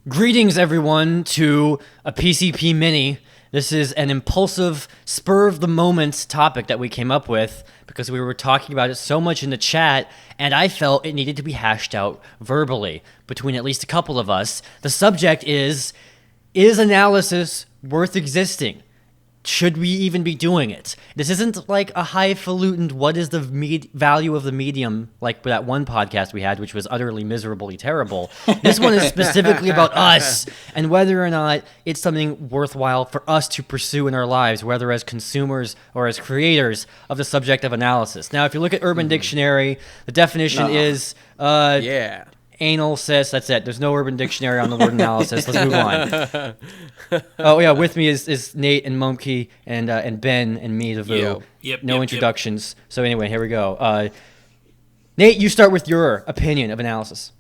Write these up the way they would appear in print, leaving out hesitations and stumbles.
Greetings, everyone, to a PCP mini. This is an impulsive, spur-of-the-moment topic that we came up with because we were talking about it so much in the chat, and I felt it needed to be hashed out verbally between at least a couple of us. The subject is analysis worth existing? Should we even be doing it? This isn't like a highfalutin, what is the value of the medium, like that one podcast we had, which was utterly miserably terrible. This one is specifically about us and whether or not it's something worthwhile for us to pursue in our lives, whether as consumers or as creators of the subject of analysis. Now, if you look at Urban Dictionary, the definition is... anal cis, that's it. There's no Urban Dictionary on the word analysis. Let's move on. Oh, yeah, with me is Nate and Mumkey and Ben and me, the Vu. No introductions. So anyway, here we go. Nate, you start with your opinion of analysis.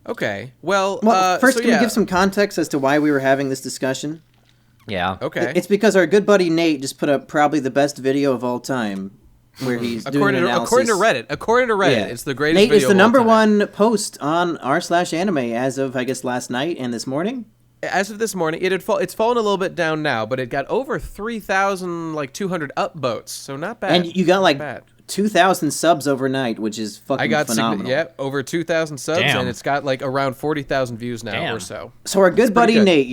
Okay. Well, first, can we give some context as to why we were having this discussion? Yeah. Okay. It's because our good buddy Nate just put up probably the best video of all time, where he's doing an analysis. According to Reddit, it's the greatest Nate, video it's the of all number time. one post on r/anime as of, I guess, last night and this morning. As of this morning, it's fallen a little bit down now, but it got over 3,200 upvotes, so not bad. And you got like 2,000 subs overnight, which is fucking phenomenal. Over 2,000 subs, Damn. and it's got like around 40,000 views now or so. So our good buddy Nate,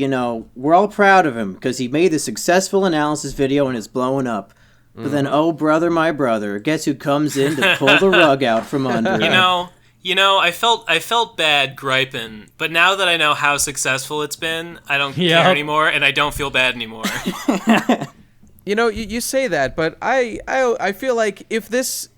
we're all proud of him because he made this successful analysis video and it's blowing up. But then, oh brother, my brother, guess who comes in to pull the rug out from under him? I felt bad griping, but now that I know how successful it's been, I don't care anymore, and I don't feel bad anymore. You say that, but I feel like if this...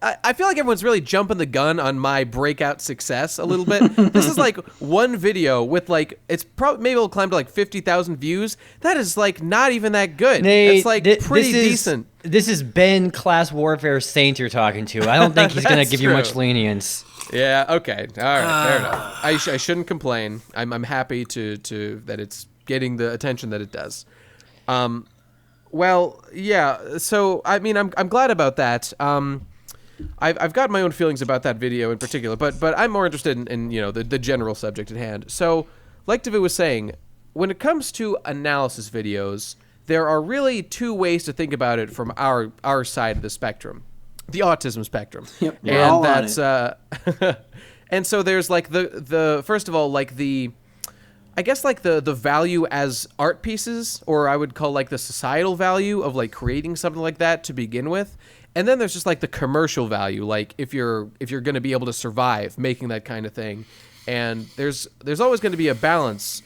I feel like everyone's really jumping the gun on my breakout success a little bit. This is like one video with like, it's probably, maybe it'll climb to like 50,000 views. That is like not even that good. Nate, it's like pretty decent. This is Ben Class Warfare Saint you're talking to. I don't think he's going to give you much lenience. Yeah, okay. All right, fair enough. I shouldn't complain. I'm happy to that it's getting the attention that it does. Well, yeah, so I mean, I'm glad about that. I've got my own feelings about that video in particular, but I'm more interested in the general subject at hand. So, like David was saying, when it comes to analysis videos, there are really two ways to think about it from our side of the spectrum, the autism spectrum. Yep, we're all on it. And so there's like the first of all, like the value as art pieces, or I would call like the societal value of like creating something like that to begin with. And then there's just like the commercial value, like if you're going to be able to survive making that kind of thing. And there's always going to be a balance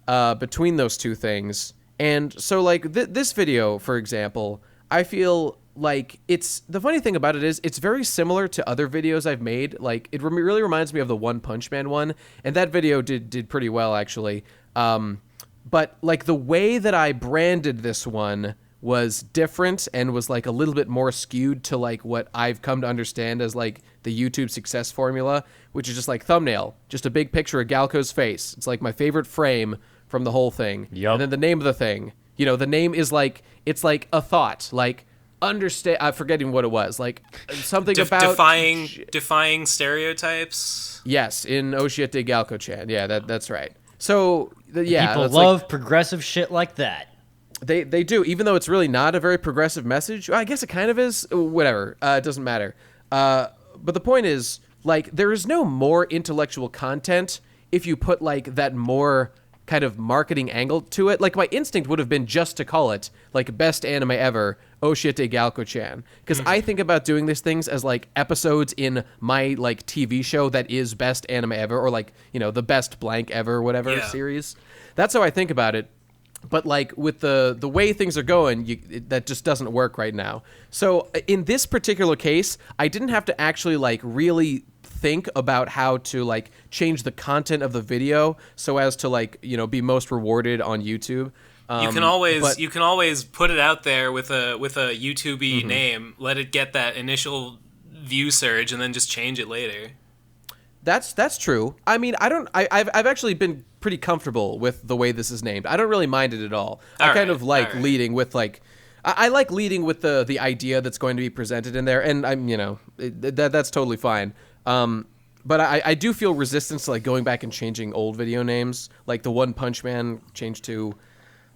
between those two things. And so like this video, for example, I feel like the funny thing about it is it's very similar to other videos I've made. Like it really reminds me of the One Punch Man one, and that video did pretty well actually. But like the way that I branded this one was different and was like a little bit more skewed to like what I've come to understand as like the YouTube success formula, which is just like thumbnail, just a big picture of Galco's face. It's like my favorite frame from the whole thing. Yep. And then the name of the thing, the name is like, it's like a thought, like understand, I'm forgetting what it was, like something about defying stereotypes. Yes, in Oshiete Galco-chan. Yeah, that's right. So people love progressive shit like that. They do, even though it's really not a very progressive message. I guess it kind of is. Whatever. It doesn't matter. But the point is, like, there is no more intellectual content if you put, like, that more kind of marketing angle to it. Like, my instinct would have been just to call it, like, best anime ever, Oshiete Galco-chan. Because I think about doing these things as, like, episodes in my, like, TV show that is best anime ever, or, like, the best blank ever, whatever series. That's how I think about it. But like with the way things are going, that just doesn't work right now. So in this particular case, I didn't have to actually like really think about how to like change the content of the video so as to like be most rewarded on YouTube. You can always put it out there with a YouTube-y name, let it get that initial view surge, and then just change it later. That's true. I mean, I've actually been pretty comfortable with the way this is named. I don't really mind it at all. I kind of like leading with like, I like leading with the idea that's going to be presented in there, and I'm that's totally fine. But I do feel resistance to like going back and changing old video names, like the One Punch Man changed to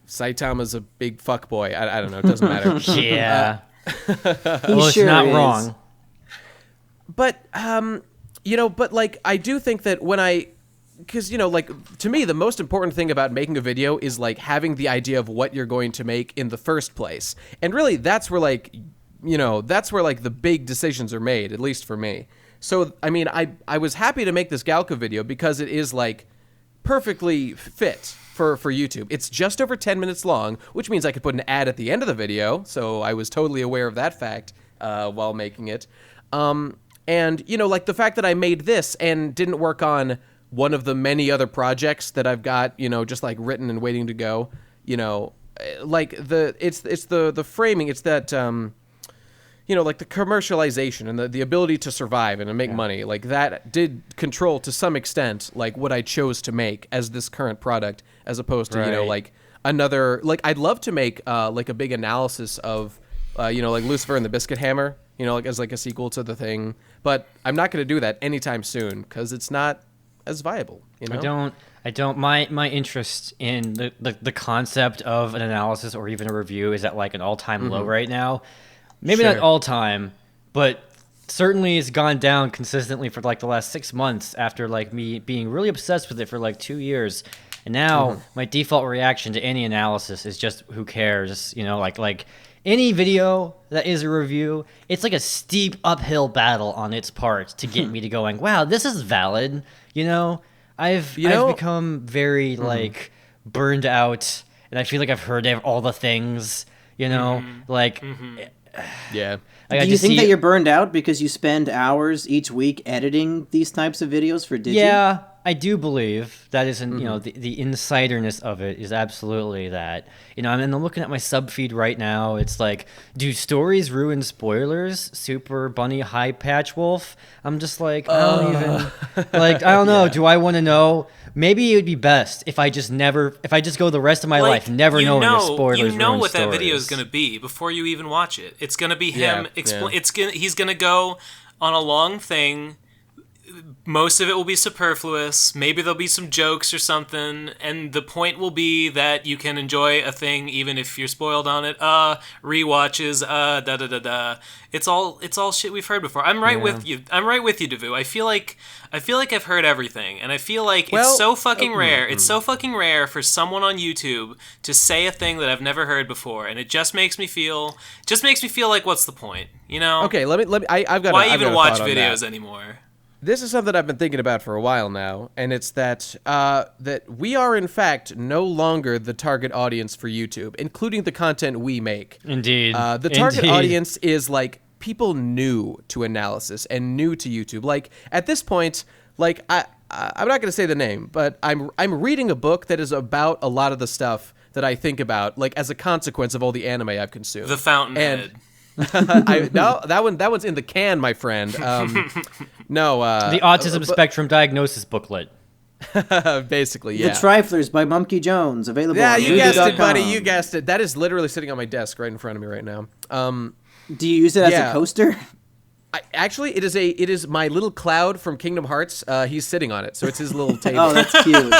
Saitama's a big fuck boy. I don't know. It doesn't matter. Yeah. Well, it's not wrong. But but like I do think that because like to me the most important thing about making a video is like having the idea of what you're going to make in the first place, and really that's where like the big decisions are made, at least for me. So I mean I was happy to make this Galco video because it is like perfectly fit for YouTube. It's just over 10 minutes long, which means I could put an ad at the end of the video, so I was totally aware of that fact while making it. And like the fact that I made this and didn't work on one of the many other projects that I've got, just like written and waiting to go, like it's the framing, it's that like the commercialization and the ability to survive and to make money, like that did control to some extent like what I chose to make as this current product, as opposed to like another, like I'd love to make like a big analysis of like Lucifer and the Biscuit Hammer, like as like a sequel to the thing, but I'm not going to do that anytime soon because it's not as viable. I don't. My interest in the concept of an analysis or even a review is at like an all-time low right now. Maybe not all time, but certainly it's gone down consistently for like the last 6 months after like me being really obsessed with it for like 2 years. And now my default reaction to any analysis is just who cares, like any video that is a review, it's like a steep uphill battle on its part to get me to going, wow, this is valid. I've become very like burned out, and I feel like I've heard all the things, like. Yeah. Do you think that you're burned out because you spend hours each week editing these types of videos for Digi? Yeah, I do believe that is, the insiderness of it is absolutely that. And I'm looking at my sub feed right now. It's like, do stories ruin spoilers? Super Bunny High Patch Wolf. I'm just like, I don't even like. I don't know. Yeah. Do I want to know? Maybe it would be best if I just go the rest of my life never knowing if spoilers ruin stories. You know what that video is going to be before you even watch it. It's going to be him. He's going to go on a long thing. Most of it will be superfluous. Maybe there'll be some jokes or something, and the point will be that you can enjoy a thing even if you're spoiled on it. Rewatches, da da da da. It's all shit we've heard before. I'm right with you. I'm right with you, Devu. I feel like I've heard everything, and I feel like it's so fucking rare. It's so fucking rare for someone on YouTube to say a thing that I've never heard before, and it just makes me feel like, what's the point? Okay, let me. I've got. Why even watch videos anymore? This is something I've been thinking about for a while now, and it's that that we are, in fact, no longer the target audience for YouTube, including the content we make. Indeed. The target audience is, like, people new to analysis and new to YouTube. Like, at this point, like, I'm not going to say the name, but I'm reading a book that is about a lot of the stuff that I think about, like, as a consequence of all the anime I've consumed. The Fountainhead. No, that one's in the can, my friend. No, the Autism Spectrum Diagnosis booklet. Basically, yeah. The Triflers by Mumkey Jones, available. Yeah, on you guessed it, Voodoo.com. buddy. You guessed it. That is literally sitting on my desk right in front of me right now. Do you use it as a coaster? Actually, it is my little cloud from Kingdom Hearts. He's sitting on it, so it's his little table. Oh, that's cute.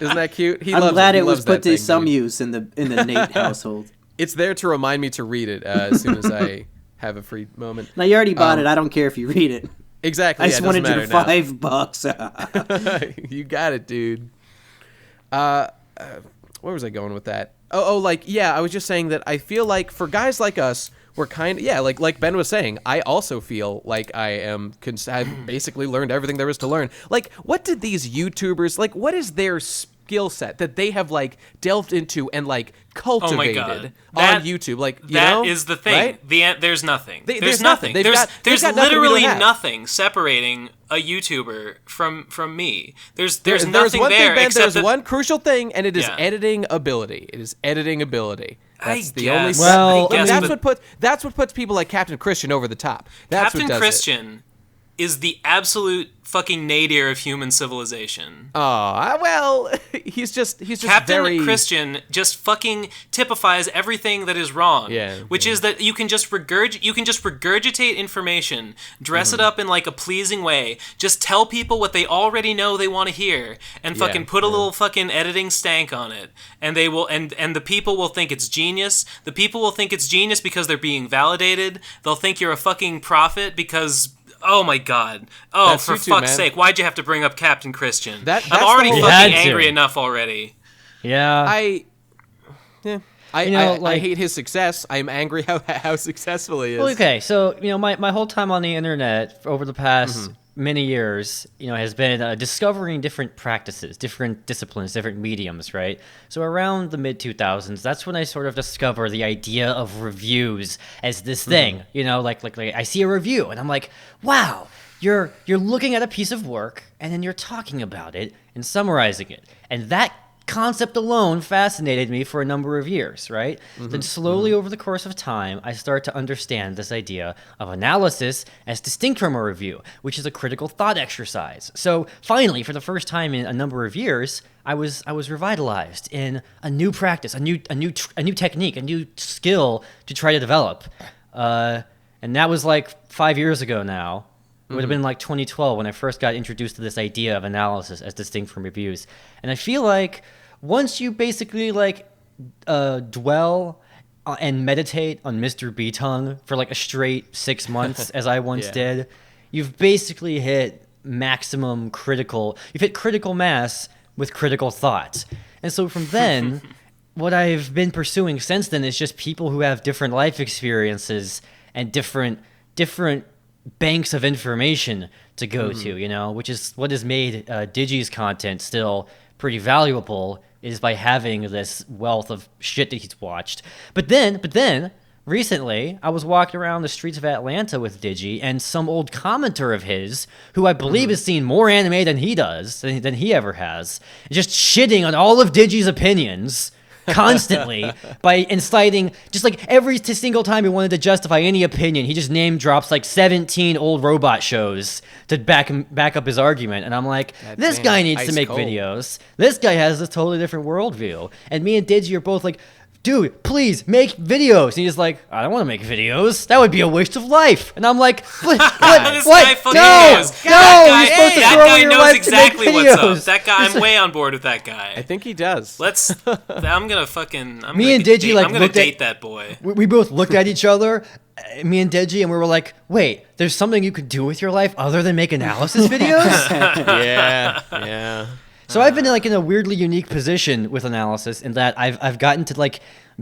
Isn't that cute? I'm glad it was put to some use in the Nate household. It's there to remind me to read it as soon as I have a free moment. Now, you already bought it. I don't care if you read it. Exactly. I just wanted your $5. You got it, dude. Where was I going with that? I was just saying that I feel like for guys like us, we're kind of, like Ben was saying, I also feel like I've basically learned everything there is to learn. Like, what did these YouTubers, like, what is their skill set that they have, like, delved into and, like, cultivated on YouTube? Like, that is the thing. Right? There's nothing. There's nothing. There's literally nothing separating a YouTuber from me. There's nothing one there thing, Ben, except there's one crucial thing, and it is editing ability. It is editing ability. That's the only. That's what puts people like Captain Christian over the top. Captain Christian is the absolute fucking nadir of human civilization. Oh, well. he's just Captain very Christian just fucking typifies everything that is wrong. Which is that you can just regurgitate information, dress it up in like a pleasing way, just tell people what they already know they want to hear, and fucking put a little fucking editing stank on it, and they will and the people will think it's genius. The people will think it's genius because they're being validated. They'll think you're a fucking prophet because. Oh my god. Oh, That's for fuck's sake. Why'd you have to bring up Captain Christian? That's I'm already the whole- fucking angry enough already. Yeah. I like- hate his success. I'm angry how successful he is. Well, okay, so my whole time on the internet over the past many years, has been discovering different practices, different disciplines, different mediums, right? So around the mid 2000s, that's when I sort of discover the idea of reviews as this thing. Like I see a review and I'm like, wow, you're looking at a piece of work and then you're talking about it and summarizing it, and that concept alone fascinated me for a number of years, right? Then slowly over the course of time, I start to understand this idea of analysis as distinct from a review, which is a critical thought exercise. So finally, for the first time in a number of years, I was revitalized in a new practice, a new technique, a new skill to try to develop. And that was like 5 years ago now. It would have been like 2012 when I first got introduced to this idea of analysis as distinct from reviews. And I feel like once you basically dwell and meditate on Mr. B-Tongue for like a straight 6 months, as I once did, you've basically hit you've hit critical mass with critical thoughts. And so from then, what I've been pursuing since then is just people who have different life experiences and different banks of information to go to, which is what has made Digi's content still pretty valuable, is by having this wealth of shit that he's watched. But then, recently, I was walking around the streets of Atlanta with Digi, and some old commenter of his, who I believe has seen more anime than he does, than he ever has, just shitting on all of Digi's opinions constantly by inciting, just like every single time he wanted to justify any opinion, he just name drops like 17 old robot shows to back up his argument. And I'm like, this guy needs to make videos. This guy has a totally different worldview. And me and Digi are both like, dude, please make videos. And he's like, I don't want to make videos. That would be a waste of life. And I'm like, what? This what? guy fucking No, knows. no, That you're supposed to guy throw away your knows life exactly to make what's videos. up. That guy, I'm way on board with that guy. I think he does. I'm gonna fucking. Me and Digi I'm gonna looked date that boy. We both looked at each other, me and Digi, and we were like, wait, there's something you could do with your life other than make analysis videos? yeah. So I've been in a weirdly unique position with analysis in that I've gotten to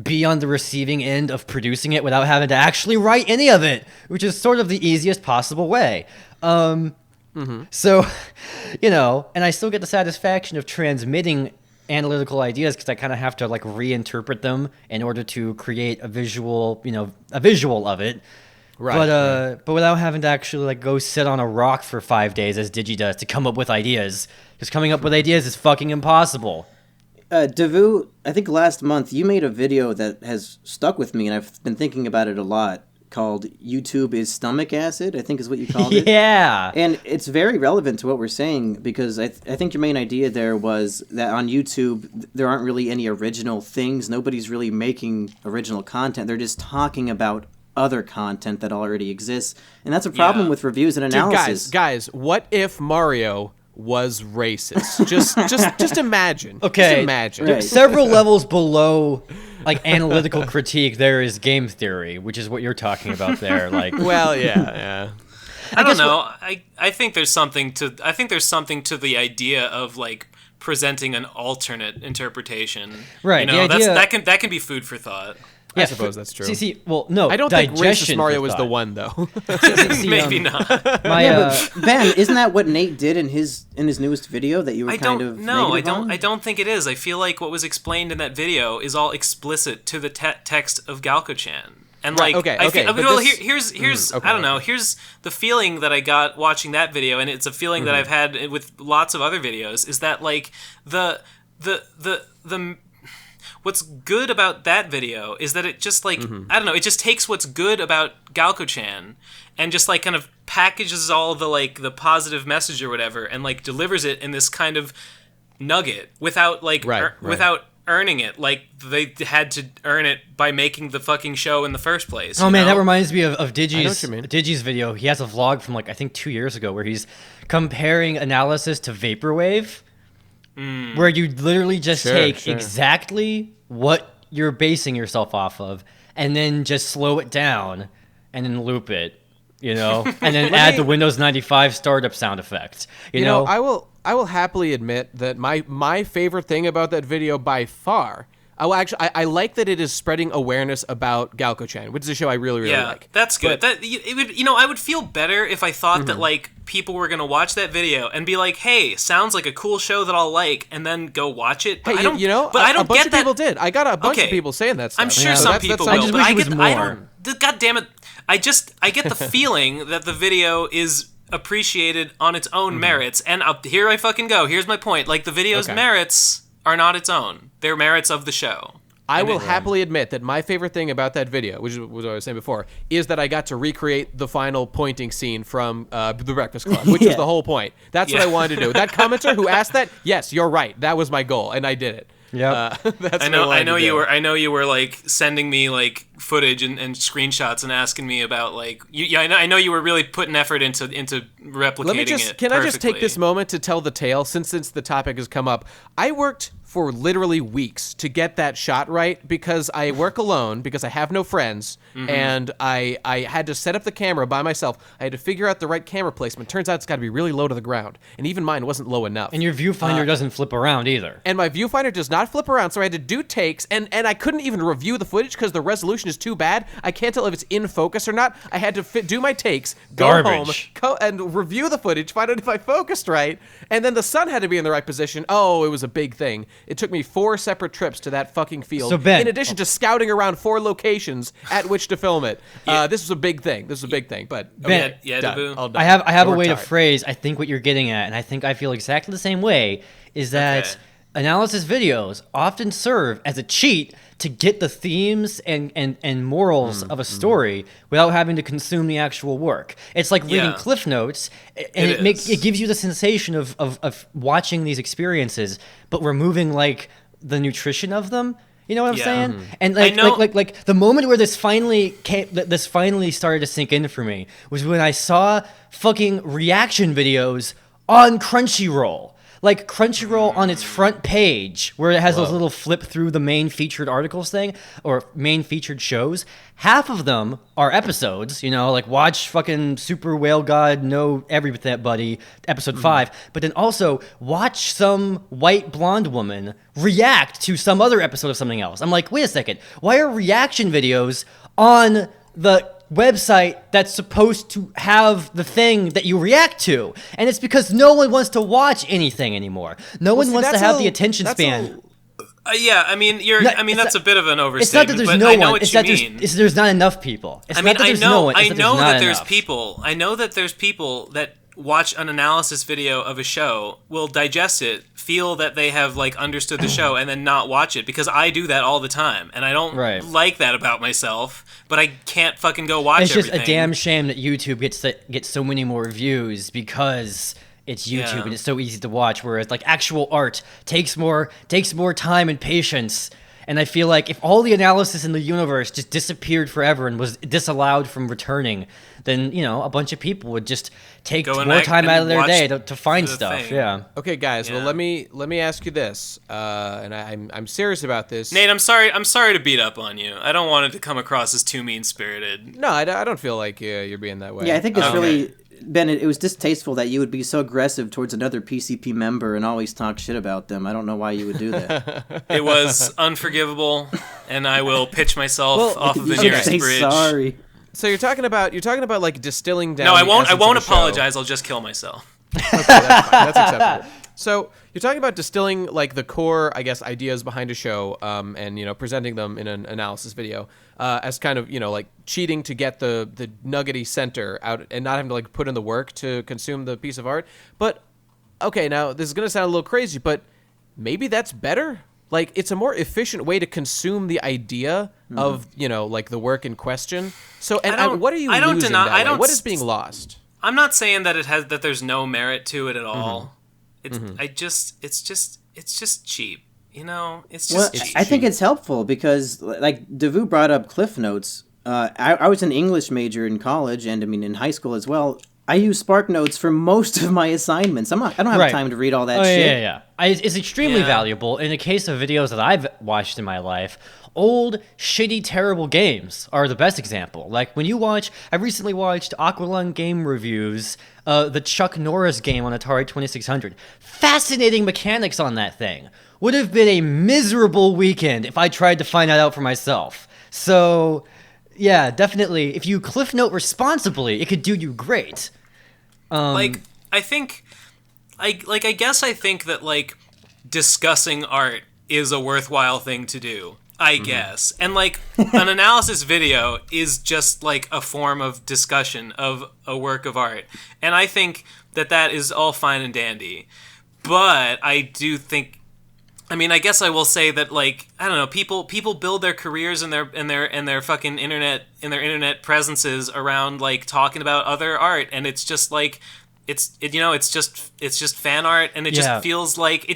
be on the receiving end of producing it without having to actually write any of it, which is sort of the easiest possible way. So, and I still get the satisfaction of transmitting analytical ideas because I kind of have to reinterpret them in order to create a visual of it. Right. But without having to actually go sit on a rock for 5 days as Digi does to come up with ideas, because coming up with ideas is fucking impossible. Devu, I think last month you made a video that has stuck with me, and I've been thinking about it a lot, called YouTube is Stomach Acid, I think is what you called it. Yeah. And it's very relevant to what we're saying, because I think your main idea there was that on YouTube, there aren't really any original things. Nobody's really making original content. They're just talking about other content that already exists. And that's a problem with reviews and analysis. Dude, guys, what if Mario was racist? Just imagine. Okay. Just imagine. Right. Several levels below analytical critique, there is game theory, which is what you're talking about there. Well, yeah. I don't know. I think there's something to the idea of presenting an alternate interpreration. Right. The idea, that can be food for thought. I suppose that's true. Well, no, I don't think racist Mario was thought. the one, though. Maybe not. But Ben, isn't that what Nate did in his newest video that you were I don't think it is. I feel like what was explained in that video is all explicit to the text of Galco-chan. And here's I don't know. Here's the feeling that I got watching that video, and it's a feeling that I've had with lots of other videos. Is that the what's good about that video is that it just I don't know, it just takes what's good about Galco-chan and just kind of packages all the the positive message or whatever and delivers it in this kind of nugget without like Right. without earning it. Like they had to earn it by making the fucking show in the first place. Oh man, know? that reminds me of I know Digi's what you mean. Digi's video. He has a vlog from like I think 2 years ago where he's comparing analysis to vaporwave, where you literally just take exactly what you're basing yourself off of, and then just slow it down, and then loop it, you know, and then add the Windows 95 startup sound effect. You know, I will happily admit that my favorite thing about that video by far. I like that it is spreading awareness about Galco-chan, which is a show I really like. That's good. But, I would feel better if I thought that like people were gonna watch that video and be like, "Hey, sounds like a cool show that I'll like," and then go watch it. But hey, I don't, but I don't a bunch get of that. people did. I got a bunch of Okay. people saying that stuff. I'm sure So some that's people how- will. I just but wish I it was get. I more. don't. God damn it! I get the feeling that the video is appreciated on its own merits, and here I fucking go. Here's my point. Like the video's Okay. merits are not its own; they're merits of the show. I will happily admit that my favorite thing about that video, which is what I was saying before, is that I got to recreate the final pointing scene from The Breakfast Club, which is the whole point. That's what I wanted to do. That commenter who asked that, yes, you're right. That was my goal, and I did it. Yep. That's I know you were like sending me like footage and screenshots and asking me about like I know you were really putting effort into replicating it. Can I just take perfectly. this moment to tell the tale since the topic has come up? I worked for literally weeks to get that shot right because I work alone because I have no friends and I had to set up the camera by myself. I had to figure out the right camera placement. Turns out it's got to be really low to the ground, and even mine wasn't low enough. And your viewfinder doesn't flip around either. And my viewfinder does not flip around, so I had to do takes, and I couldn't even review the footage because the resolution is too bad. I can't tell if it's in focus or not. I had to do my takes, go Garbage. home, and review the footage, find out if I focused right, and then the sun had to be in the right position. Oh, it was a big thing. It took me 4 separate trips to that fucking field, So, Ben- in addition to scouting around 4 locations at which to film it. This was a big thing. But Ben- Dabu. all done. I have a We're way to tired. phrase I think what you're getting at, and I think I feel exactly the same way, is that Okay. analysis videos often serve as a cheat to get the themes and morals of a story without having to consume the actual work. It's like reading Yeah. Cliff Notes, and is. it gives you the sensation of watching these experiences, but removing like the nutrition of them. You know what I'm Yeah. saying? And I know- like the moment where this finally started to sink in for me was when I saw fucking reaction videos on Crunchyroll. Like Crunchyroll on its front page, where it has those little flip through the main featured articles thing, or main featured shows. Half of them are episodes, you know, like watch fucking Super Whale God Know Everybody, episode 5. But then also watch some white blonde woman react to some other episode of something else. I'm like, wait a second, why are reaction videos on the website that's supposed to have the thing that you react to? And it's because no one wants to watch anything anymore. No one see, wants to that's have a- the attention that's span. Yeah, I mean, No, that's a bit of an It's not that overstatement. there's but no I know one. what It's you that there's, mean. there's not enough people. It's I not mean, that I there's know, no one. It's I that know there's not that there's enough. people. I know that there's people that watch an analysis video of a show, will digest it, feel that they have like understood the show, and then not watch it, because I do that all the time, and I don't Right. like that about myself. But I can't fucking go watch. It's just everything. a damn shame that YouTube gets so many more views because it's YouTube Yeah. and it's so easy to watch. Whereas like actual art takes more time and patience. And I feel like if all the analysis in the universe just disappeared forever and was disallowed from returning, then a bunch of people would just take Go and more act time and out of their watch day to find the stuff. thing. Yeah. Okay, guys. Well, Yeah. let me ask you this, and I'm serious about this. Nate, I'm sorry to beat up on you. I don't want it to come across as too mean-spirited. No, I don't feel like you're being that way. Yeah, I think it's Okay. really, Ben, it was distasteful that you would be so aggressive towards another PCP member and always talk shit about them. I don't know why you would do that. It was unforgivable, and I will pitch myself off of the You should nearest say bridge. sorry. So you're talking about like distilling down. No, I the won't. I essence won't of a show. apologize. I'll just kill myself. That's fine. That's acceptable. So you're talking about distilling like the core, I guess, ideas behind a show, and presenting them in an analysis video as kind of like cheating to get the nuggety center out and not having to like put in the work to consume the piece of art. But okay, now this is gonna sound a little crazy, but maybe that's better. Like it's a more efficient way to consume the idea of like the work in question. So what are you I don't losing deny- that I way? don't What is being lost? I'm not saying that that there's no merit to it at all. It's it's just cheap. You know, it's Well, just cheap. I think it's helpful because, like, Devu brought up Cliff Notes. I was an English major in college, and I mean in high school as well. I use Spark Notes for most of my assignments. I don't have time to read all that shit. Yeah. It's extremely valuable. In the case of videos that I've watched in my life, old, shitty, terrible games are the best example. Like, when you watch... I recently watched Aqualung Game Reviews, the Chuck Norris game on Atari 2600. Fascinating mechanics on that thing. Would have been a miserable weekend if I tried to find that out for myself. So, yeah, definitely. If you Cliff Note responsibly, it could do you great. I guess I think that, like, discussing art is a worthwhile thing to do, I guess. And, like, an analysis video is just, like, a form of discussion of a work of art. And I think that is all fine and dandy. But I do think, I mean, I guess I will say that, like, I don't know, people build their careers and their fucking internet presences around, like, talking about other art, and it's just like it's just fan art, and it just feels like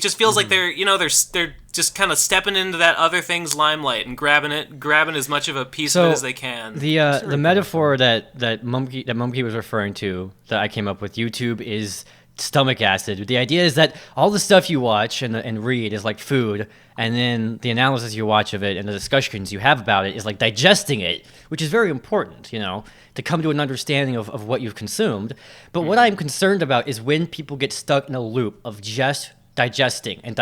they're just kind of stepping into that other thing's limelight and grabbing as much of a piece of it as they can. The metaphor that Mumkey was referring to that I came up with, YouTube is stomach acid. The idea is that all the stuff you watch and read is like food, and then the analysis you watch of it and the discussions you have about it is like digesting it, which is very important, to come to an understanding of what you've consumed. But what I'm concerned about is when people get stuck in a loop of just digesting, and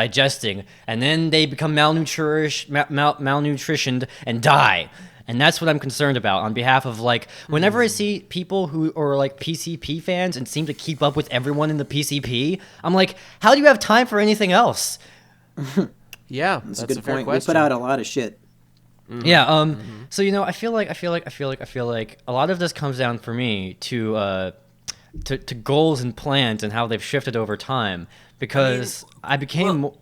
then they become malnutritioned and die. And that's what I'm concerned about on behalf of, like, whenever I see people who are, like, PCP fans and seem to keep up with everyone in the PCP, I'm like, how do you have time for anything else? Yeah, that's a good point. We put out a lot of shit. Yeah, so, I feel like a lot of this comes down for me to goals and plans and how they've shifted over time, because I became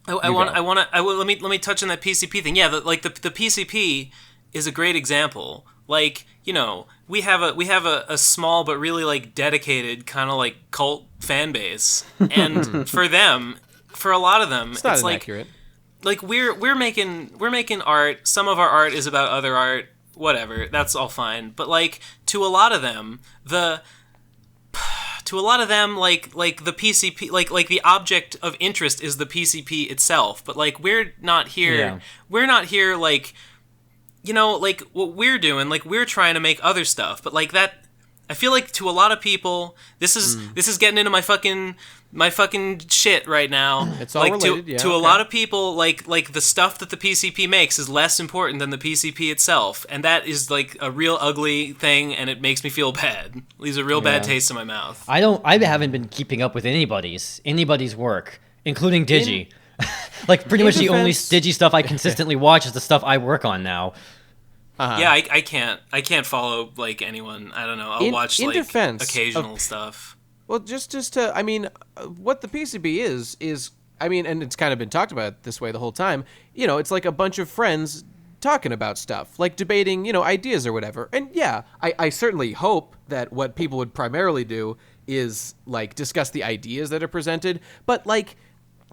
let me touch on that PCP thing. Yeah, the PCP is a great example. Like, we have a small but really, like, dedicated kind of, like, cult fan base, and for a lot of them, it's like inaccurate. Like, we're making art. Some of our art is about other art. Whatever, that's all fine. But, like, to a lot of them, like the PCP, like the object of interest is the PCP itself. But, like, we're not here. Yeah. We're not here, like, like what we're doing. Like, we're trying to make other stuff. But, like, that, I feel like to a lot of people, this is getting into my fucking shit right now. It's all like, related, to a lot of people, like the stuff that the PCP makes is less important than the PCP itself, and that is, like, a real ugly thing, and it makes me feel bad. It leaves a real bad taste in my mouth. I haven't been keeping up with anybody's work, including Digi. Like, pretty much the only Digi stuff I consistently watch is the stuff I work on now. Yeah, I can't follow, like, anyone. I don't know. I'll watch, like, occasional stuff. Well, just to, I mean, what the PCB is, I mean, and it's kind of been talked about this way the whole time, it's like a bunch of friends talking about stuff, like debating, ideas or whatever. And yeah, I certainly hope that what people would primarily do is, like, discuss the ideas that are presented, but, like,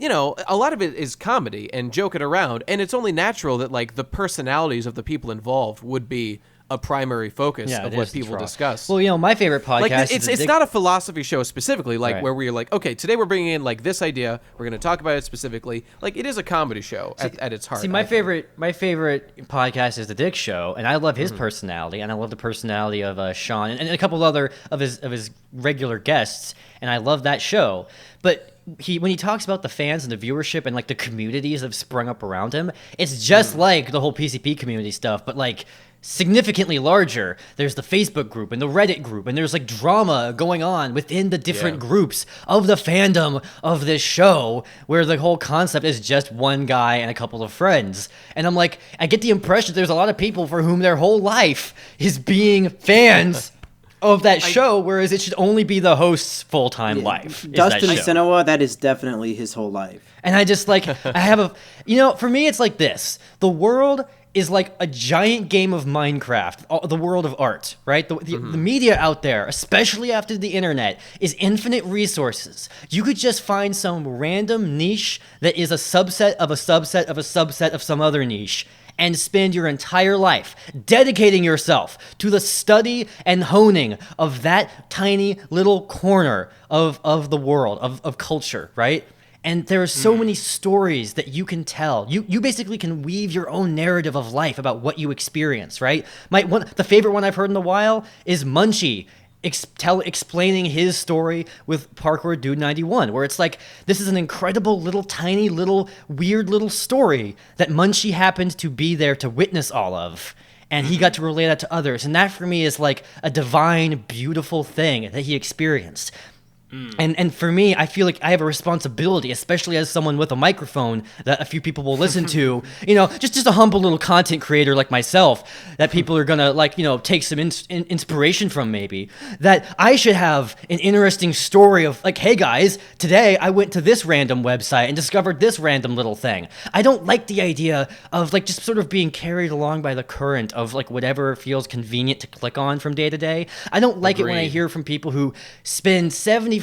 a lot of it is comedy and joking around, and it's only natural that, like, the personalities of the people involved would be a primary focus of what people discuss. Well, my favorite podcast, like, it's not a philosophy show specifically, like, where we're like, okay, today we're bringing in, like, this idea, we're going to talk about it specifically. Like, it is a comedy show at its heart. See, my favorite podcast is The Dick Show, and I love his personality, and I love the personality of Sean and a couple other of his regular guests, and I love that show. But when he talks about the fans and the viewership and, like, the communities that have sprung up around him, it's just like the whole PCP community stuff, but, like, significantly larger. There's the Facebook group and the Reddit group, and there's, like, drama going on within the different groups of the fandom of this show, where the whole concept is just one guy and a couple of friends. And I'm like, I get the impression there's a lot of people for whom their whole life is being fans of that show, whereas it should only be the host's full-time life. Dustin Sinoa, that is definitely his whole life. And I just, like, I have for me, it's like this. The world is like a giant game of Minecraft, the world of art, right? The media out there, especially after the internet, is infinite resources. You could just find some random niche that is a subset of a subset of a subset of some other niche and spend your entire life dedicating yourself to the study and honing of that tiny little corner of the world, of culture, right? And there are so many stories that you can tell. You basically can weave your own narrative of life about what you experience, right? The favorite one I've heard in a while is Munchie explaining his story with Parkour Dude 91, where it's like, this is an incredible little tiny little weird little story that Munchie happened to be there to witness all of. And he got to relay that to others. And that for me is like a divine, beautiful thing that he experienced. And for me, I feel like I have a responsibility, especially as someone with a microphone that a few people will listen to, just a humble little content creator like myself that people are gonna take some inspiration from, maybe, that I should have an interesting story of like, hey guys, today I went to this random website and discovered this random little thing. I don't like the idea of like just sort of being carried along by the current of like whatever feels convenient to click on from day to day. I don't like it when I hear from people who spend 75%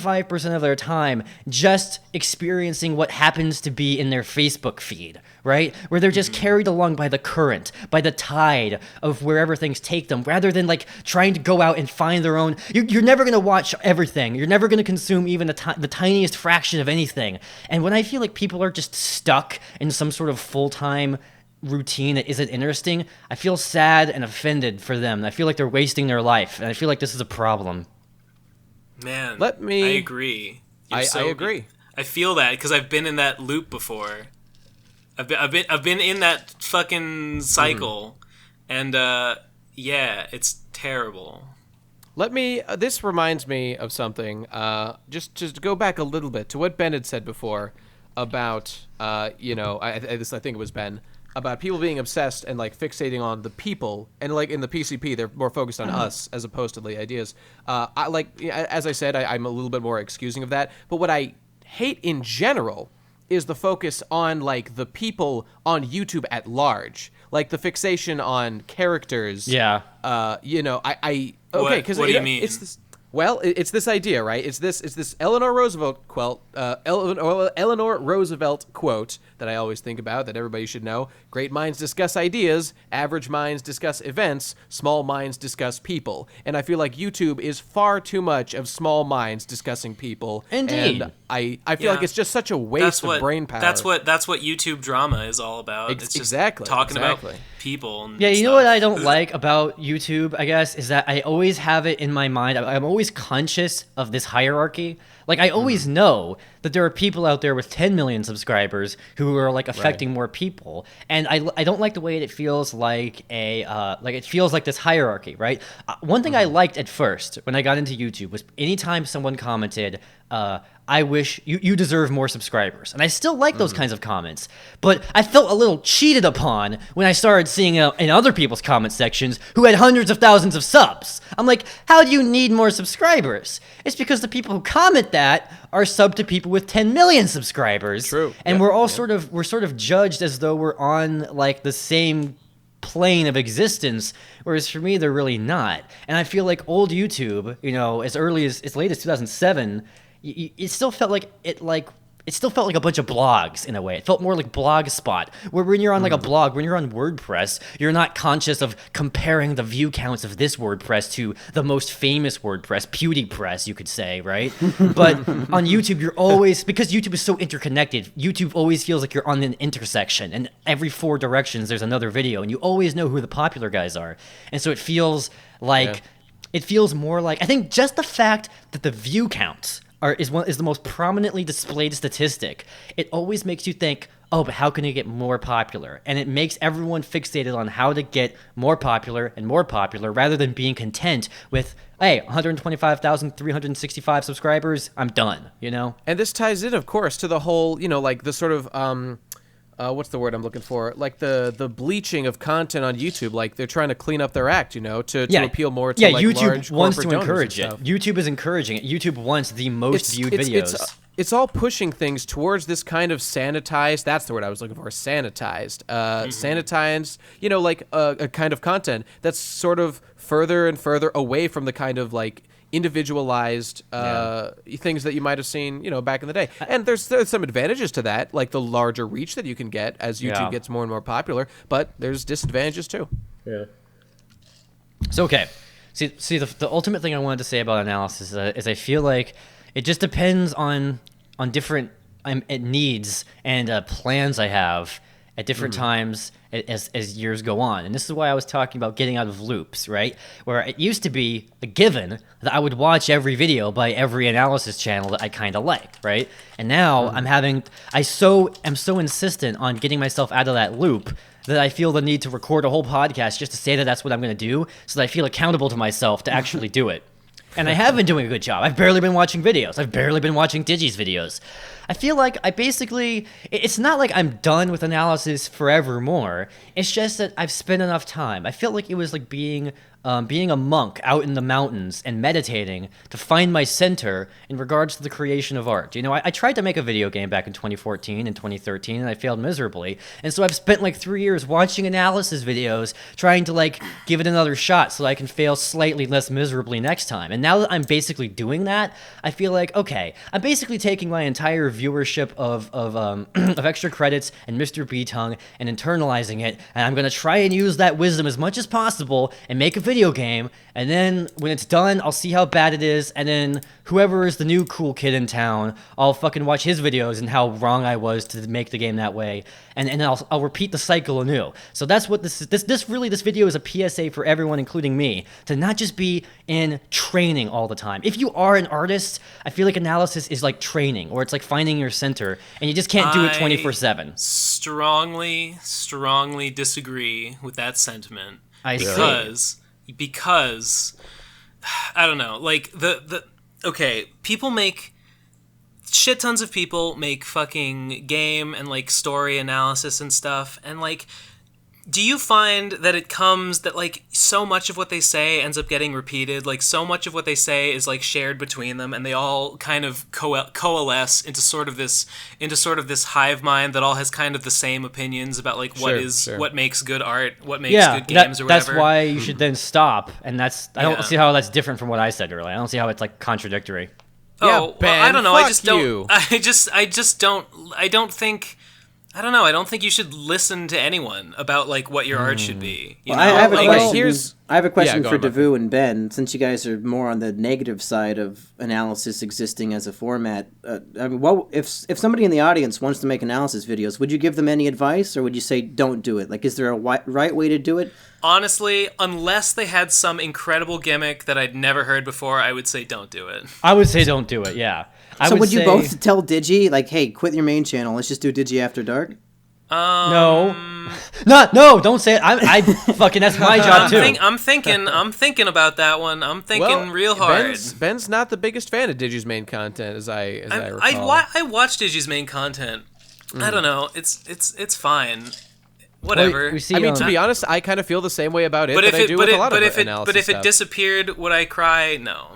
of their time just experiencing what happens to be in their Facebook feed, right? Where they're just carried along by the current, by the tide of wherever things take them, rather than like trying to go out and find their own. You're never going to watch everything. You're never going to consume even the tiniest fraction of anything. And when I feel like people are just stuck in some sort of full-time routine that isn't interesting, I feel sad and offended for them. I feel like they're wasting their life, and I feel like this is a problem. Man, I agree. I agree. I feel that because I've been in that loop before. I've been in that fucking cycle, and it's terrible. This reminds me of something. Just to go back a little bit to what Ben had said before about I think it was Ben, about people being obsessed and like fixating on the people, and like in the PCP they're more focused on us as opposed to the ideas. As I said, I'm a little bit more excusing of that, but what I hate in general is the focus on like the people on YouTube at large, like the fixation on characters. Yeah. What do you mean? It's this. Well, it's this idea, right? It's this Eleanor Roosevelt quote that I always think about, that everybody should know. Great minds discuss ideas, average minds discuss events, small minds discuss people. And I feel like YouTube is far too much of small minds discussing people. Indeed. And I feel like it's just such a waste of brain power. That's what YouTube drama is all about. It's just talking about people. And you know what I don't like about YouTube, I guess, is that I always have it in my mind. I'm always conscious of this hierarchy. Like, I always know that there are people out there with 10 million subscribers who are like affecting more people, and I don't like the way it feels like it feels like this hierarchy, right? One thing I liked at first when I got into YouTube was anytime someone commented, I wish you deserve more subscribers. And I still like those kinds of comments. But I felt a little cheated upon when I started seeing in other people's comment sections who had hundreds of thousands of subs. I'm like, how do you need more subscribers? It's because the people who comment that are subbed to people with 10 million subscribers. True. And we're all sort of judged as though we're on like the same plane of existence, whereas for me they're really not. And I feel like old YouTube, as late as 2007, it still felt like a bunch of blogs in a way. It felt more like Blogspot, where when you're on like a blog, when you're on WordPress, you're not conscious of comparing the view counts of this WordPress to the most famous WordPress, PewDiePress, you could say, right? But on YouTube, you're always, because YouTube is so interconnected, YouTube always feels like you're on an intersection, and every 4 directions there's another video, and you always know who the popular guys are. And so it feels like, it feels more like, I think just the fact that the view counts is the most prominently displayed statistic. It always makes you think, oh, but how can it get more popular? And it makes everyone fixated on how to get more popular and more popular, rather than being content with, hey, 125,365 subscribers, I'm done, And this ties in, of course, to the whole, like the sort of what's the word I'm looking for? Like the bleaching of content on YouTube. Like they're trying to clean up their act, to appeal more to like YouTube large wants corporate to encourage donors it. and YouTube is encouraging it. YouTube wants the most viewed videos. it's all pushing things towards this kind of sanitized. That's the word I was looking for. Sanitized, sanitized. Like a kind of content that's sort of further and further away from the kind of like individualized things that you might have seen, back in the day. And there's some advantages to that, like the larger reach that you can get as YouTube gets more and more popular. But there's disadvantages too. Yeah. So okay, see the ultimate thing I wanted to say about analysis is I feel like it just depends on different needs and plans I have at different times as years go on. And this is why I was talking about getting out of loops, right? Where it used to be a given that I would watch every video by every analysis channel that I kind of like, right? And now I'm so insistent on getting myself out of that loop that I feel the need to record a whole podcast just to say that that's what I'm going to do, so that I feel accountable to myself to actually do it. And I have been doing a good job. I've barely been watching videos. I've barely been watching Digi's videos. I feel like it's not like I'm done with analysis forevermore. It's just that I've spent enough time. I felt like it was like being a monk out in the mountains and meditating to find my center in regards to the creation of art. I tried to make a video game back in 2014 and 2013, and I failed miserably. And so I've spent like 3 years watching analysis videos, trying to like give it another shot so I can fail slightly less miserably next time. And now that I'm basically doing that, I feel like, okay, I'm basically taking my entire viewership of of extra credits and Mr. B-Tongue and internalizing it, and I'm gonna try and use that wisdom as much as possible and make a video game, and then when it's done, I'll see how bad it is, and then whoever is the new cool kid in town, I'll fucking watch his videos and how wrong I was to make the game that way, and I'll repeat the cycle anew. So that's what this video is, a PSA for everyone, including me, to not just be in training all the time. If you are an artist, I feel like analysis is like training, or it's like finding your center, and you just can't do it 24/7. Strongly disagree with that sentiment. Because I don't know, like shit tons of people make fucking game and like story analysis and stuff, and like, do you find that it comes that like so much of what they say ends up getting repeated, like so much of what they say is like shared between them, and they all kind of coalesce into sort of this hive mind that all has kind of the same opinions about like what makes good art, what makes good games, or whatever. That's why you should then stop, and I don't see how that's different from what I said earlier. I don't see how it's like contradictory. Ben, I don't know. I don't think you should listen to anyone about like what your art should be. I have a question for Devu and Ben, since you guys are more on the negative side of analysis existing as a format. If somebody in the audience wants to make analysis videos, would you give them any advice, or would you say don't do it? Like, is there a right way to do it? Honestly, unless they had some incredible gimmick that I'd never heard before, I would say don't do it. I would say don't do it, yeah. So would you both tell Digi, like, hey, quit your main channel, let's just do Digi After Dark? No, don't say it. I fucking, that's my job too. I'm thinking about that one. I'm thinking real hard. Ben's not the biggest fan of Digi's main content, as I recall. I watch Digi's main content. I don't know. It's fine. Whatever. To be honest, I kind of feel the same way about it that I do with a lot of analysis stuff. But if it disappeared, would I cry? No.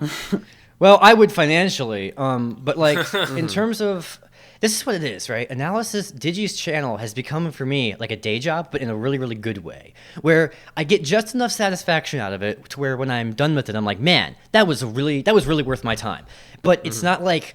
Well, I would financially, but like in terms of, this is what it is, right? Analysis, Digi's channel has become for me like a day job, but in a really, really good way, where I get just enough satisfaction out of it to where when I'm done with it, I'm like, man, that was really worth my time. But it's not like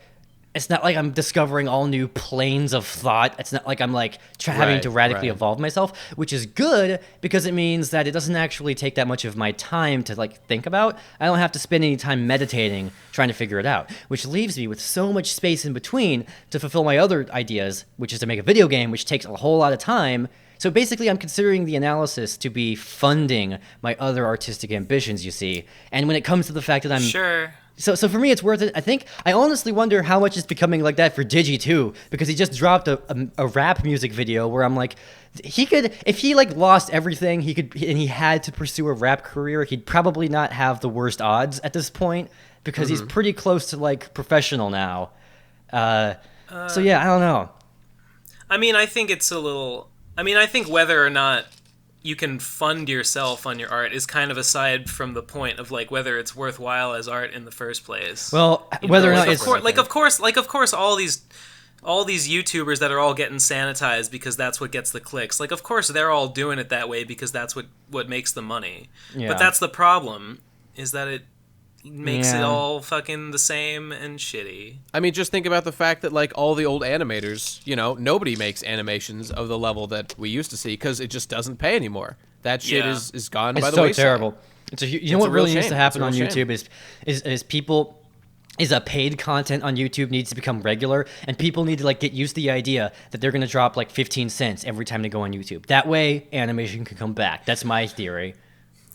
I'm discovering all new planes of thought. It's not like I'm like having to radically evolve myself, which is good because it means that it doesn't actually take that much of my time to like think about. I don't have to spend any time meditating trying to figure it out, which leaves me with so much space in between to fulfill my other ideas, which is to make a video game, which takes a whole lot of time. So basically, I'm considering the analysis to be funding my other artistic ambitions, you see. And when it comes to the fact that I'm... Sure. So for me, it's worth it. I honestly wonder how much it's becoming like that for Digi too, because he just dropped a rap music video where I'm like, he could, if he like lost everything, and he had to pursue a rap career, he'd probably not have the worst odds at this point because he's pretty close to like professional now. So yeah, I don't know. I think whether or not you can fund yourself on your art is kind of aside from the point of like whether it's worthwhile as art in the first place. Well, whether or not of course all these YouTubers that are all getting sanitized because that's what gets the clicks. Like, of course they're all doing it that way because that's what makes the money. Yeah. But that's the problem, is that it makes it all fucking the same and shitty. I mean, just think about the fact that, like, all the old animators, nobody makes animations of the level that we used to see because it just doesn't pay anymore. That shit is gone by the wayside. It's so terrible. You know what really needs to happen on YouTube is a paid content on YouTube needs to become regular, and people need to like get used to the idea that they're going to drop like 15 cents every time they go on YouTube. That way, animation can come back. That's my theory.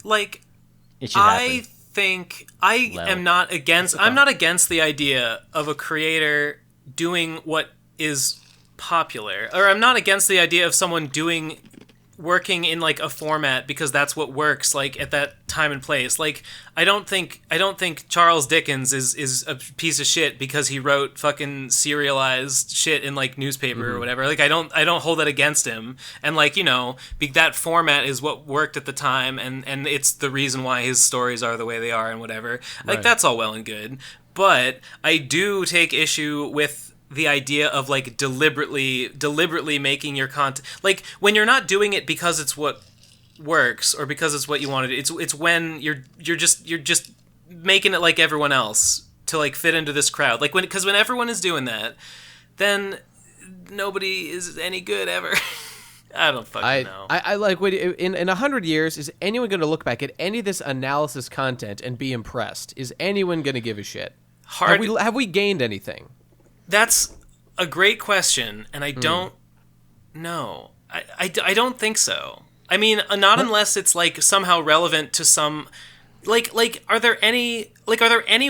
Like, it should happen. I'm not against the idea of a creator doing what is popular, or I'm not against the idea of someone working in like a format because that's what works like at that time and place. Like, I don't think Charles Dickens is a piece of shit because he wrote fucking serialized shit in like newspaper or whatever. Like, I don't hold that against him. And like, that format is what worked at the time, and it's the reason why his stories are the way they are and whatever. Like, that's all well and good. But I do take issue with the idea of like deliberately making your content, like when you're not doing it because it's what works or because it's what you want to do. It's when you're just making it like everyone else to like fit into this crowd. Like when everyone is doing that, then nobody is any good ever. I don't fucking know. I like in 100 years, is anyone going to look back at any of this analysis content and be impressed? Is anyone going to give a shit? Have we gained anything? That's a great question, and I don't know. I don't think so. I mean, not unless it's like somehow relevant to some, like are there any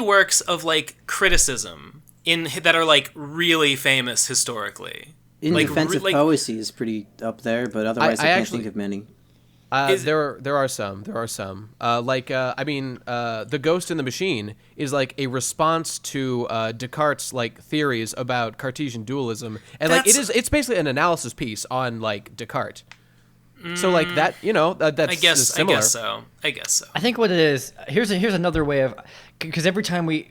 works of like criticism that are like really famous historically? In defensive poesy is pretty up there, but otherwise I can't think of many. There are some. The Ghost in the Machine is like a response to Descartes' like theories about Cartesian dualism, and like it's basically an analysis piece on like Descartes. So like that, that's I guess similar. I guess so. I think what it is, here's another way of, because every time we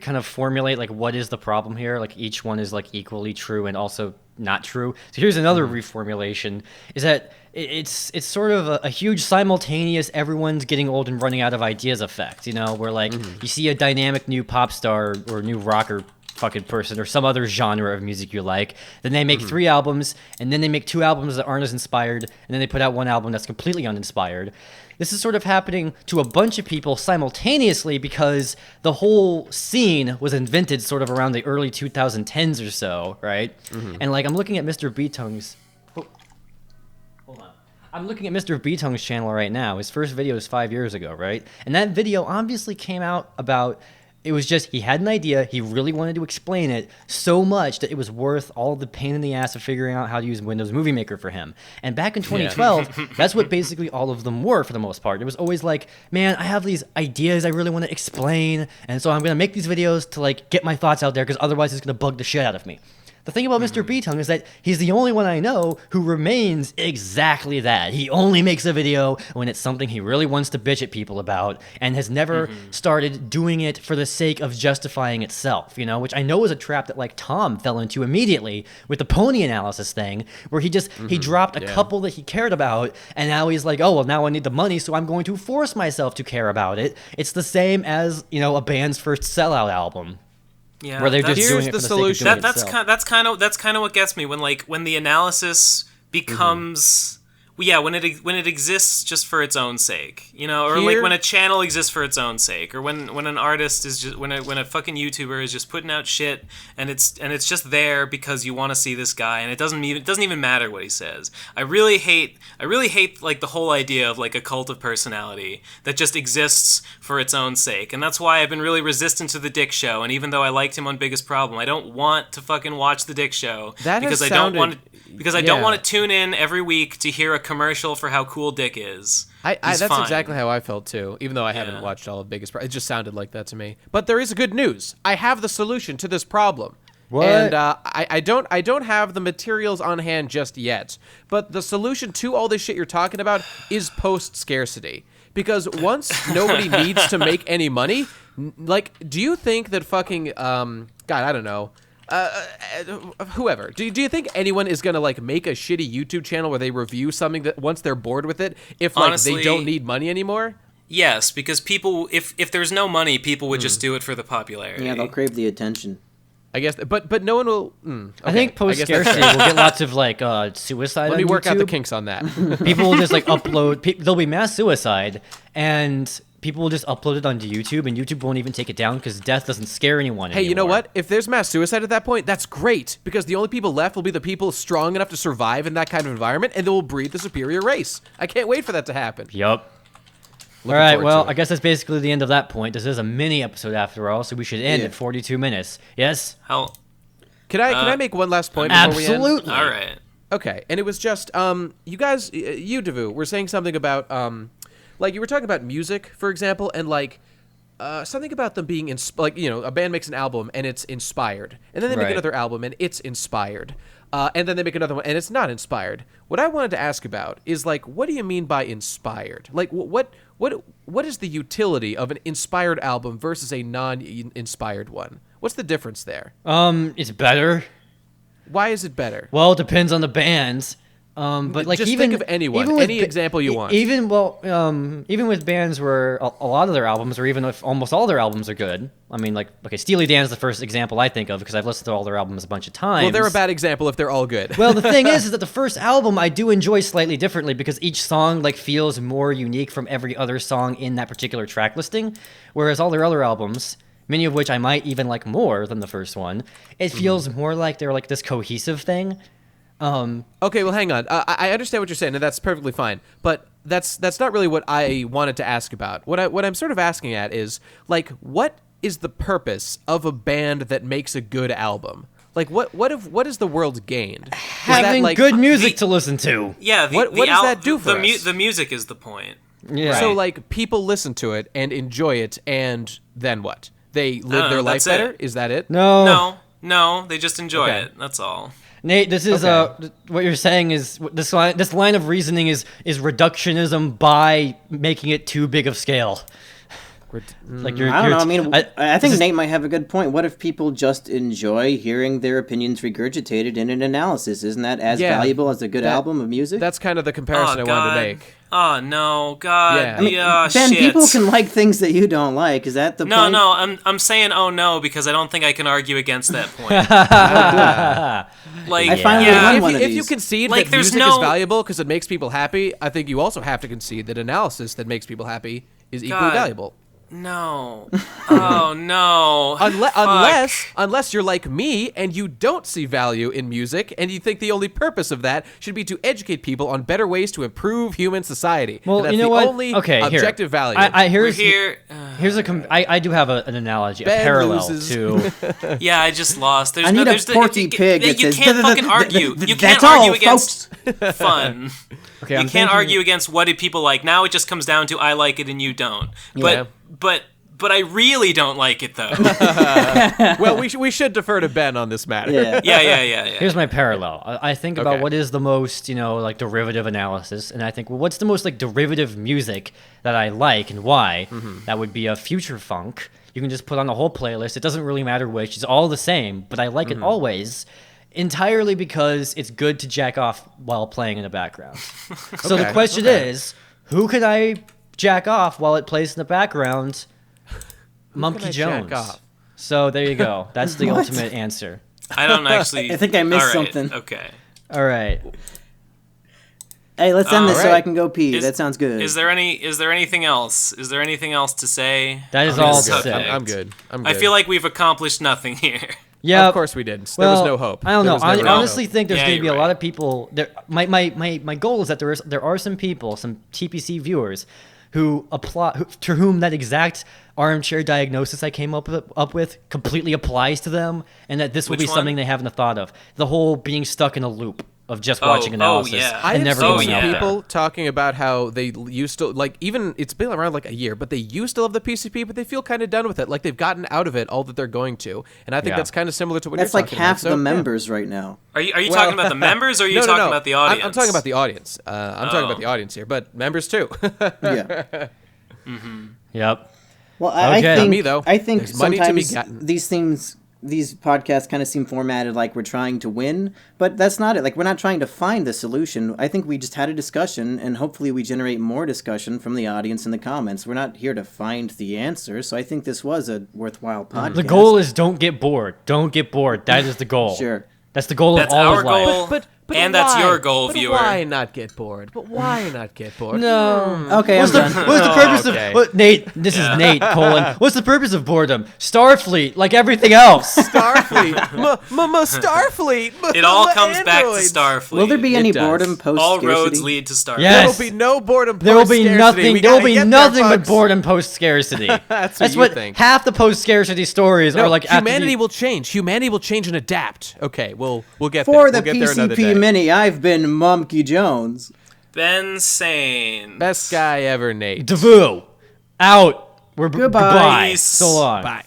kind of formulate like what is the problem here, like each one is like equally true and also not true. So here's another reformulation, is that it's sort of a huge simultaneous everyone's getting old and running out of ideas effect, where like you see a dynamic new pop star or new rocker fucking person or some other genre of music you like, then they make 3 albums, and then they make 2 albums that aren't as inspired, and then they put out 1 album that's completely uninspired. This is sort of happening to a bunch of people simultaneously because the whole scene was invented sort of around the early 2010s or so, right? And like I'm looking at Mr. B-Tongue's I'm looking at Mr. B-Tongue's channel right now. His first video is 5 years ago, right? And that video obviously came out about, it was just, he had an idea, he really wanted to explain it so much that it was worth all the pain in the ass of figuring out how to use Windows Movie Maker for him. And back in 2012, that's what basically all of them were for the most part. It was always like, man, I have these ideas I really want to explain, and so I'm going to make these videos to like get my thoughts out there because otherwise it's going to bug the shit out of me. The thing about Mr. B-Tongue is that he's the only one I know who remains exactly that. He only makes a video when it's something he really wants to bitch at people about, and has never started doing it for the sake of justifying itself, which I know is a trap that like Tom fell into immediately with the pony analysis thing, where he just he dropped a couple that he cared about, and now he's like, oh, well, now I need the money, so I'm going to force myself to care about it. It's the same as, a band's first sellout album. Yeah, where they're just doing it for the solution. That's kind of what gets me when the analysis becomes when it exists just for its own sake, or like when a channel exists for its own sake, or when an artist is just when a fucking YouTuber is just putting out shit and it's just there because you want to see this guy, and it doesn't even matter what he says. I really hate like the whole idea of like a cult of personality that just exists for its own sake, and that's why I've been really resistant to the Dick Show. And even though I liked him on Biggest Problem, I don't want to fucking watch the Dick Show because I don't want to tune in every week to hear a commercial for how cool Dick is. That's exactly how I felt too, even though I haven't watched all of Biggest Problem. It just sounded like that to me. But there is good news. I have the solution to this problem. What? And I don't have the materials on hand just yet. But the solution to all this shit you're talking about is post-scarcity. Because once nobody needs to make any money, like, do you think that fucking God, I don't know. Whoever. Do you think anyone is gonna like make a shitty YouTube channel where they review something that once they're bored with it, if like Honestly, they don't need money anymore? Yes, because people, if there's no money, people would just do it for the popularity. Yeah, they'll crave the attention. I guess, but no one will. Okay. I think post scarcity we'll get lots of like suicide. Let me on work out the YouTube. kinks on that. People will just like upload. There'll be mass suicide, and people will just upload it onto YouTube, and YouTube won't even take it down because death doesn't scare anyone Hey, anymore. you know what? If there's mass suicide at that point, that's great because the only people left will be the people strong enough to survive in that kind of environment, and they will breed the superior race. I can't wait for that to happen. Yup. All Looking right, forward well, to it. I guess that's basically the end of that point. This is a mini episode after all, so we should end Yeah. at 42 minutes. Yes? How? Can I make one last point before we end? Absolutely. All right. Okay, and it was just you guys, you Devu, were saying something about like you were talking about music, for example, and like something about them being like a band makes an album and it's inspired, and then they make Right. another album and it's inspired, and then they make another one and it's not inspired. What I wanted to ask about is like, what do you mean by inspired? Like, what is the utility of an inspired album versus a non-inspired one? What's the difference there? It's better. Why is it better? Well, it depends on the bands. But like Just even think of anyone, even with any example you want. Even with bands where a lot of their albums, or even if almost all their albums are good. I mean, like, okay, Steely Dan is the first example I think of because I've listened to all their albums a bunch of times. Well, they're a bad example if they're all good. Well, the thing is that the first album I do enjoy slightly differently because each song like feels more unique from every other song in that particular track listing, whereas all their other albums, many of which I might even like more than the first one, it feels more like they're like this cohesive thing. Okay, well, hang on. I understand what you're saying, and that's perfectly fine. But that's not really what I wanted to ask about. What I'm sort of asking at is like, what is the purpose of a band that makes a good album? Like, what has the world gained? Is that, Having like, good music to listen to. Yeah. What does that do for us? The music is the point. Yeah. So like people listen to it and enjoy it, and then what? They live know, their life that's better. it. Is that it? No, they just enjoy Okay. it. That's all. Nate, this is Okay. what you're saying is this line of reasoning is reductionism by making it too big of scale. Like you're, I don't know. I you're- mean, I think Nate might have a good point. What if people just enjoy hearing their opinions regurgitated in an analysis? Isn't that as Yeah, valuable as a good album of music? That's kind of the comparison I wanted to make. Oh no, God. Yeah. I Yeah. mean, Ben, shit. people can like things that you don't like. Is that the No, point? no, I'm saying oh no because I don't think I can argue against that point. Like, I finally yeah, won one of If you these. concede Like, that there's music is no- valuable because it makes people happy, I think you also have to concede that analysis that makes people happy is equally God. valuable. no. Oh no. Unless you're like me and you don't see value in music and you think the only purpose of that should be to educate people on better ways to improve human society. well, and that's you know the what? only Okay, here. objective value. We're here. I do have an analogy, a Ben parallel loses. to. Yeah, I just lost. There's I need no. a There's Porky Pig that You says, can't fucking argue. You can't "That's argue all, against fun. Okay, You I'm can't thinking- argue against what do people like. Now it just comes down to I like it and you don't. Yeah. But I really don't like it though. Well, we should defer to Ben on this matter. Yeah. Yeah. Here's my parallel. I think about Okay. what is the most, like derivative analysis, and I think, well, what's the most like derivative music that I like and why? That would be a future funk. You can just put on a whole playlist. It doesn't really matter which. It's all the same, but I like it always. Entirely because it's good to jack off while playing in the background. So the Okay, question is, who can I jack off while it plays in the background? Monkey I jack Jones. off? So there you go. That's the What? ultimate answer. I don't actually. I think I missed All right, something. Okay. All right. Hey, let's end this so Alright. I can go pee. Is- that sounds good. Is there anything else? Is there anything else to say? That is on all this to say. subject? I'm good. I feel like we've accomplished nothing here. Yeah. Of course we did. There Well, was no hope. I don't There know. was I never no honestly hope. think there's Yeah, going to be you're a lot right. of people. My goal is that there are some people, some TPC viewers, to whom that exact armchair diagnosis I came up with completely applies to them, and that this will Which be something one? they haven't thought of. The whole being stuck in a loop. of just watching analysis yeah. I and have never seen going out there. people talking about how they used to even it's been around like a year, but they used to love the PCP, but they feel kind of done with it. Like they've gotten out of it all that they're going to, and I think that's kind of similar to what That's you're like talking half about. the members right now. Are you talking about the members, or are you talking about the audience? I'm talking about the audience. I'm talking about the audience here, but members too. Yeah. Yep. Well, I Okay. think Not me, though. I think There's money to be sometimes gotten. these podcasts kind of seem formatted like we're trying to win, but that's not it. Like we're not trying to find the solution. I think we just had a discussion, and hopefully we generate more discussion from the audience in the comments. We're not here to find the answer, so I think this was a worthwhile podcast. The goal is don't get bored. Don't get bored. That is the goal. Sure. That's the goal That's of all our of life. goal. But And why? that's your goal, But viewer. Why not get bored? But why not get bored? No. Okay, What's I'm the, done. what's the purpose okay. of what, Nate? This is Nate colon. What's the purpose of boredom? Starfleet, like everything else. Starfleet, Starfleet. It all comes back to androids. Starfleet. Will there be any does. boredom post All scarcity? roads lead to Starfleet. Yes. There will be no boredom. There will be post-scarcity. nothing. We There will gotta be get nothing there, but folks. boredom post scarcity. That's That's what what you think. half the post scarcity stories No, are like. after humanity you- will change. Humanity will change and adapt. Okay, we'll get there. For the We'll get there another PCP day. Mini, I've been Mumkey Jones. Ben Sane. Best guy ever, Nate. Davoo, out. We're Goodbye. goodbye. Peace. So long. Bye.